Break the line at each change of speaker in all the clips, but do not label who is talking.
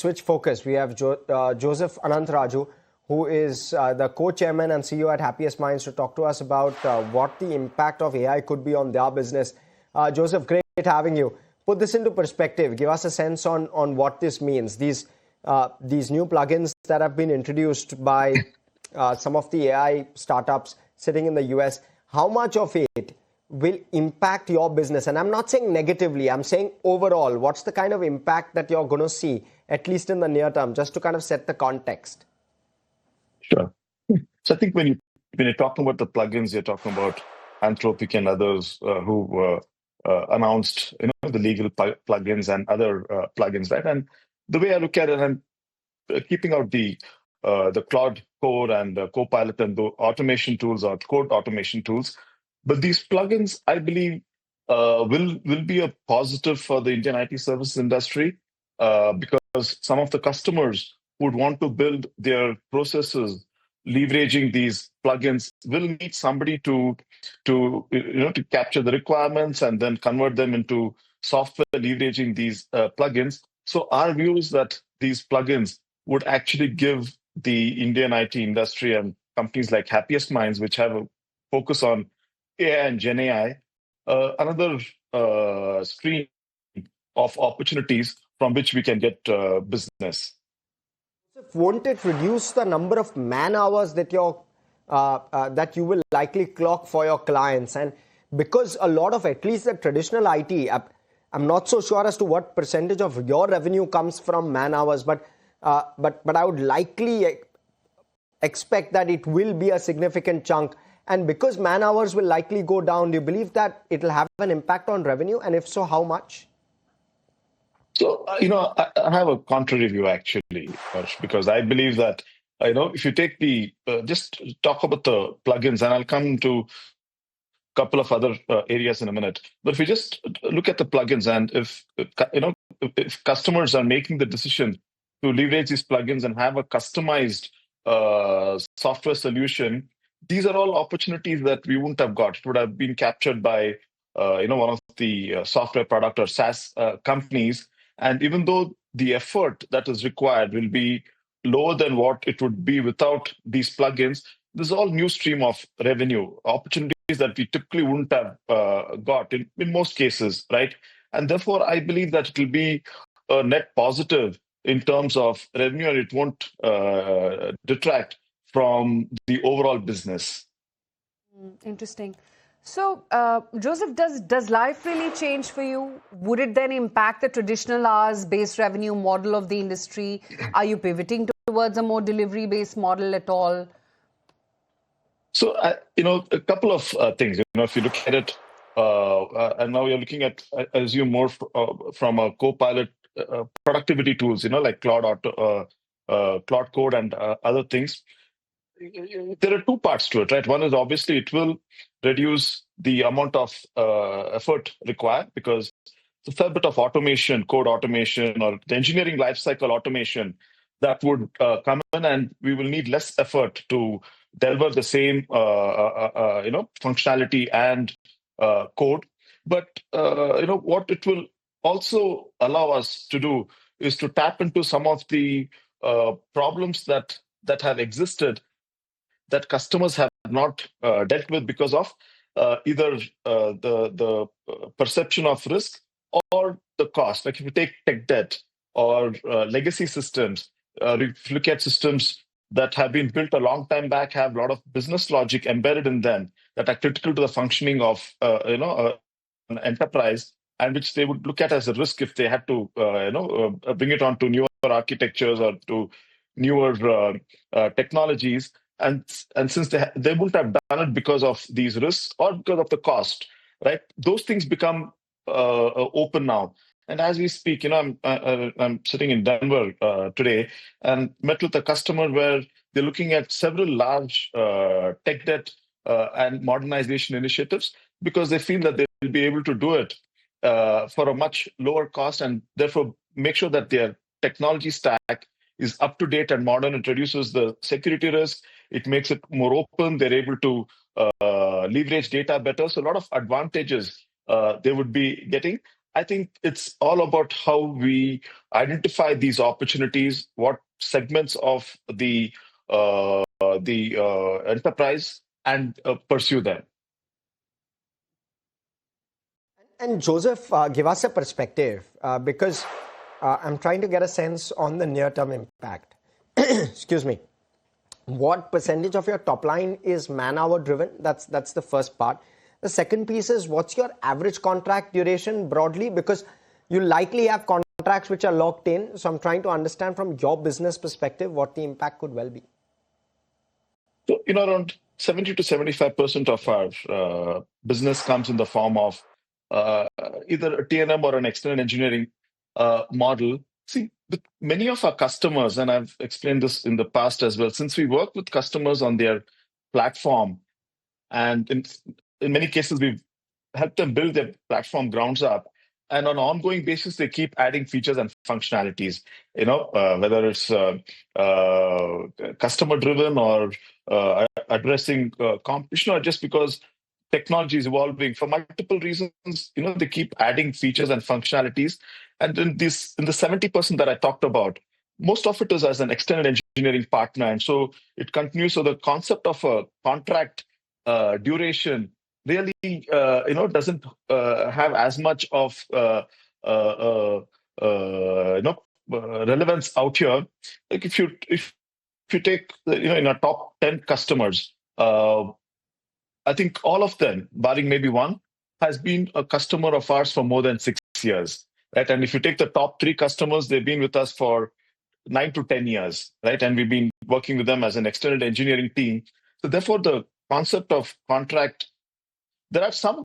switch focus. We have Joseph Anantharaju, who is the co-chairman and CEO at Happiest Minds, to talk to us about what the impact of AI could be on their business. Joseph, great having you. Put this into perspective. Give us a sense on what this means. These new plugins that have been introduced by some of the AI startups sitting in the US, how much of it will impact your business? And I'm not saying negatively, I'm saying overall, what's the kind of impact that you're going to see, at least in the near term, just to kind of set the context?
Sure. So I think when you're talking about the plugins, you're talking about Anthropic and others who announced the legal plugins and other plugins, right? And the way I look at it, I'm keeping out the Claude Code and Copilot and the automation tools or code automation tools. But these plugins, I believe, will be a positive for the Indian IT services industry because some of the customers would want to build their processes leveraging these plugins will need somebody to capture the requirements and then convert them into software leveraging these plugins. So our view is that these plugins would actually give the Indian IT industry and companies like Happiest Minds, which have a focus on AI and Gen AI, another stream of opportunities from which we can get business.
Won't it reduce the number of man hours that that you will likely clock for your clients? And because a lot of, at least the traditional IT, I'm not so sure as to what percentage of your revenue comes from man hours, but I would likely expect that it will be a significant chunk. And because man hours will likely go down, do you believe that it'll have an impact on revenue? And if so, how much?
So, I have a contrary view, actually, because I believe that, if you take just talk about the plugins, and I'll come to a couple of other areas in a minute. But if we just look at the plugins, and if customers are making the decision to leverage these plugins and have a customized software solution, these are all opportunities that we wouldn't have got. It would have been captured by, one of the software product or SaaS companies. And even though the effort that is required will be lower than what it would be without these plugins, there's all new stream of revenue opportunities that we typically wouldn't have got in most cases, right? And therefore, I believe that it will be a net positive in terms of revenue, and it won't detract from the overall business.
Interesting. So, Joseph, does life really change for you? Would it then impact the traditional hours-based revenue model of the industry? Are you pivoting towards a more delivery-based model at all?
So, a couple of things. If you look at it, and now you're looking at, I assume, more from a Copilot productivity tools, like Claude Code and other things. There are two parts to it, right? One is obviously it will reduce the amount of effort required because it's a fair bit of automation, code automation, or the engineering lifecycle automation that would come in, and we will need less effort to deliver the same, functionality and code. But what it will also allow us to do is to tap into some of the problems that have existed that customers have not dealt with because of either the perception of risk or the cost. Like if you take tech debt or legacy systems, if you look at systems that have been built a long time back, have a lot of business logic embedded in them that are critical to the functioning of an enterprise, and which they would look at as a risk if they had to bring it on to newer architectures or to newer technologies. And since they wouldn't have done it because of these risks or because of the cost, right? Those things become open now. And as we speak, I'm sitting in Denver today and met with a customer where they're looking at several large tech debt and modernization initiatives because they feel that they will be able to do it for a much lower cost and therefore make sure that their technology stack is up to date and modern. It reduces the security risk. It makes it more open. They're able to leverage data better. So a lot of advantages they would be getting. I think it's all about how we identify these opportunities, what segments of the enterprise, and pursue them.
And Joseph, give us a perspective because I'm trying to get a sense on the near-term impact. Excuse me. What percentage of your top line is man-hour driven? That's the first part. The second piece is what's your average contract duration broadly? Because you likely have contracts which are locked in. So I'm trying to understand from your business perspective what the impact could well be.
So, around 70 to 75% of our business comes in the form of either a T&M or an external engineering model. See, with many of our customers, and I've explained this in the past as well, since we work with customers on their platform, and in many cases, we've helped them build their platform grounds up. And on an ongoing basis, they keep adding features and functionalities, whether it's customer driven or addressing competition, or just because technology is evolving for multiple reasons, they keep adding features and functionalities. And in the 70% that I talked about, most of it is as an external engineering partner. And so it continues. So the concept of a contract duration really doesn't have as much of relevance out here. Like if you take in our top 10 customers, I think all of them, barring maybe one, has been a customer of ours for more than 6 years, right? And if you take the top 3 customers, they've been with us for 9 to 10 years, right? And we've been working with them as an external engineering team. So therefore, the concept of contract, there are some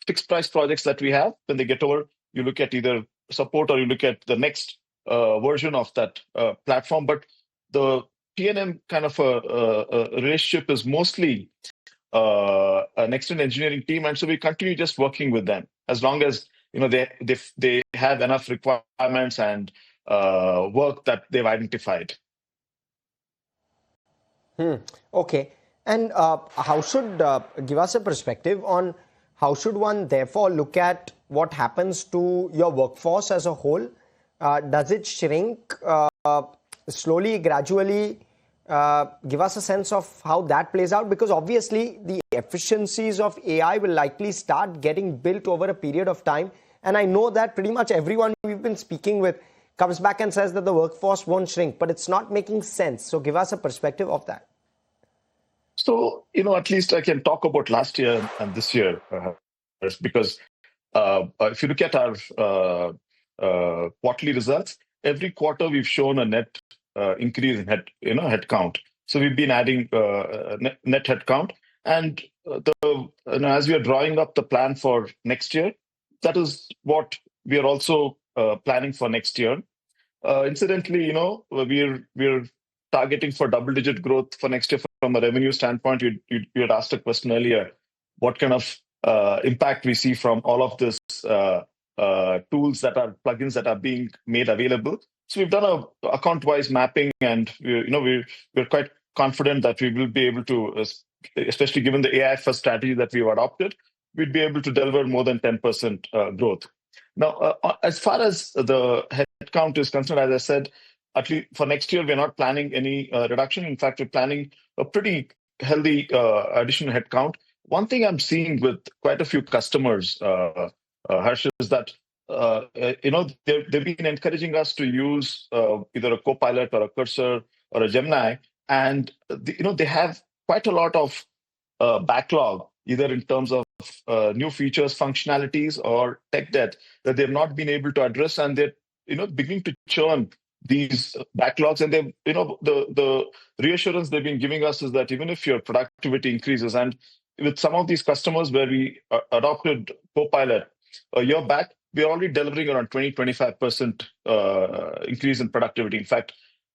fixed price projects that we have. When they get over, you look at either support or you look at the next version of that platform. But the T&M kind of a relationship is mostly an external engineering team, and so we continue just working with them as long as they have enough requirements and work that they've identified.
Okay. And how should give us a perspective on how should one therefore look at what happens to your workforce as a whole? Does it shrink slowly, gradually? Give us a sense of how that plays out, because obviously the efficiencies of AI will likely start getting built over a period of time. And I know that pretty much everyone we've been speaking with comes back and says that the workforce won't shrink, but it's not making sense. So give us a perspective of that.
So, at least I can talk about last year and this year, because if you look at our quarterly results, every quarter we've shown a net increase in headcount. So we've been adding net headcount, and as we are drawing up the plan for next year, that is what we are also planning for next year. Incidentally, we're targeting for double-digit growth for next year from a revenue standpoint. You had asked a question earlier, what kind of impact we see from all of this tools that are plugins that are being made available. So we've done a account-wise mapping, and we're quite confident that we will be able to, especially given the AI first strategy that we've adopted, we'd be able to deliver more than 10% growth. Now, as far as the headcount is concerned, as I said, at least for next year, we're not planning any reduction. In fact, we're planning a pretty healthy additional headcount. One thing I'm seeing with quite a few customers, Harsh, is that they've been encouraging us to use either a Copilot or a Cursor or a Gemini, and they have quite a lot of backlog, either in terms of new features, functionalities, or tech debt that they've not been able to address, and they're beginning to churn these backlogs. And they the reassurance they've been giving us is that even if your productivity increases, and with some of these customers where we adopted Copilot a year back, we're already delivering around 20-25% increase in productivity. In fact,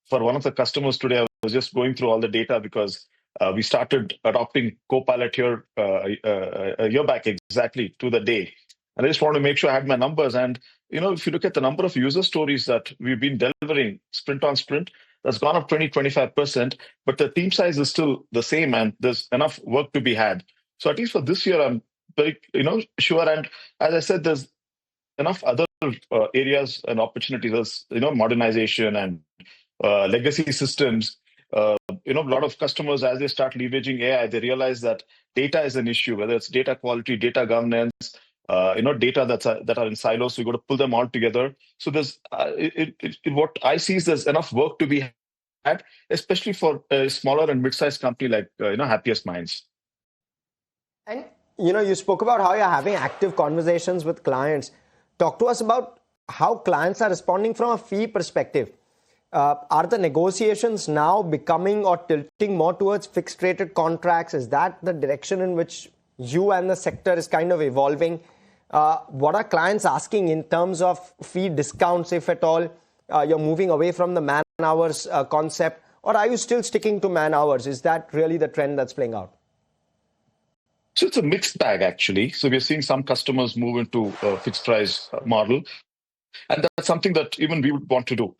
for one of the customers today, I was just going through all the data because we started adopting Copilot here a year back exactly to the day. And I just want to make sure I had my numbers. And, if you look at the number of user stories that we've been delivering sprint on sprint, that's gone up 20-25%, but the team size is still the same, and there's enough work to be had. So at least for this year, I'm very, sure. And as I said, there's enough other areas and opportunities as modernization and legacy systems. A lot of customers, as they start leveraging AI, they realize that data is an issue, whether it's data quality, data governance, data that are in silos. So we got to pull them all together. So there's what I see is there's enough work to be had, especially for a smaller and mid-sized company like Happiest Minds.
And you spoke about how you're having active conversations with clients. Talk to us about how clients are responding from a fee perspective. Are the negotiations now becoming or tilting more towards fixed rated contracts? Is that the direction in which you and the sector is kind of evolving? What are clients asking in terms of fee discounts, if at all? You're moving away from the man hours concept, or are you still sticking to man hours? Is that really the trend that's playing out?
So it's a mixed bag, actually. So we're seeing some customers move into a fixed price model. And that's something that even we would want to do,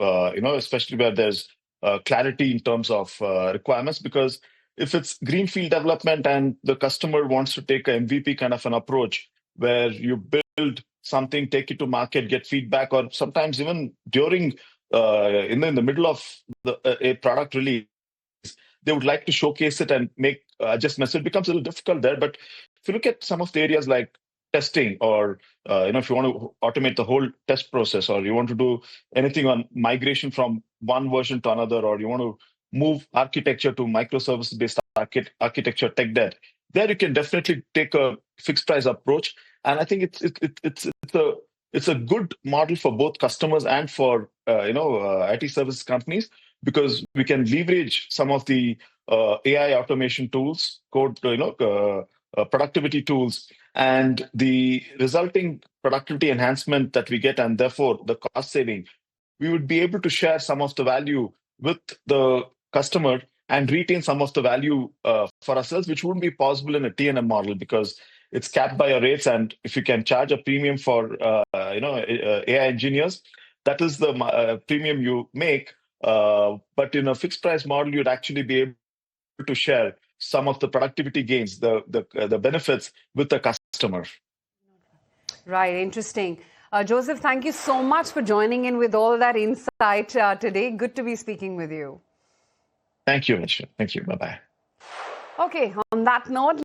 especially where there's clarity in terms of requirements. Because if it's greenfield development and the customer wants to take an MVP kind of an approach where you build something, take it to market, get feedback, or sometimes even during in the middle of a product release, they would like to showcase it and make adjustments. So it becomes a little difficult there. But if you look at some of the areas like testing, or if you want to automate the whole test process, or you want to do anything on migration from one version to another, or you want to move architecture to microservices-based architecture, tech debt, there you can definitely take a fixed price approach. And I think it's a good model for both customers and for IT services companies, because we can leverage some of the AI automation tools, productivity tools, and the resulting productivity enhancement that we get, and therefore the cost saving. We would be able to share some of the value with the customer and retain some of the value for ourselves, which wouldn't be possible in a T&M model, because it's capped by your rates. And if you can charge a premium for AI engineers, that is the premium you make. But in a fixed price model, you'd actually be able to share some of the productivity gains, the benefits with the customer.
Right, interesting. Joseph, thank you so much for joining in with all that insight today. Good to be speaking with you.
Thank you, Nisha. Thank you. Bye-bye.
Okay, on that note,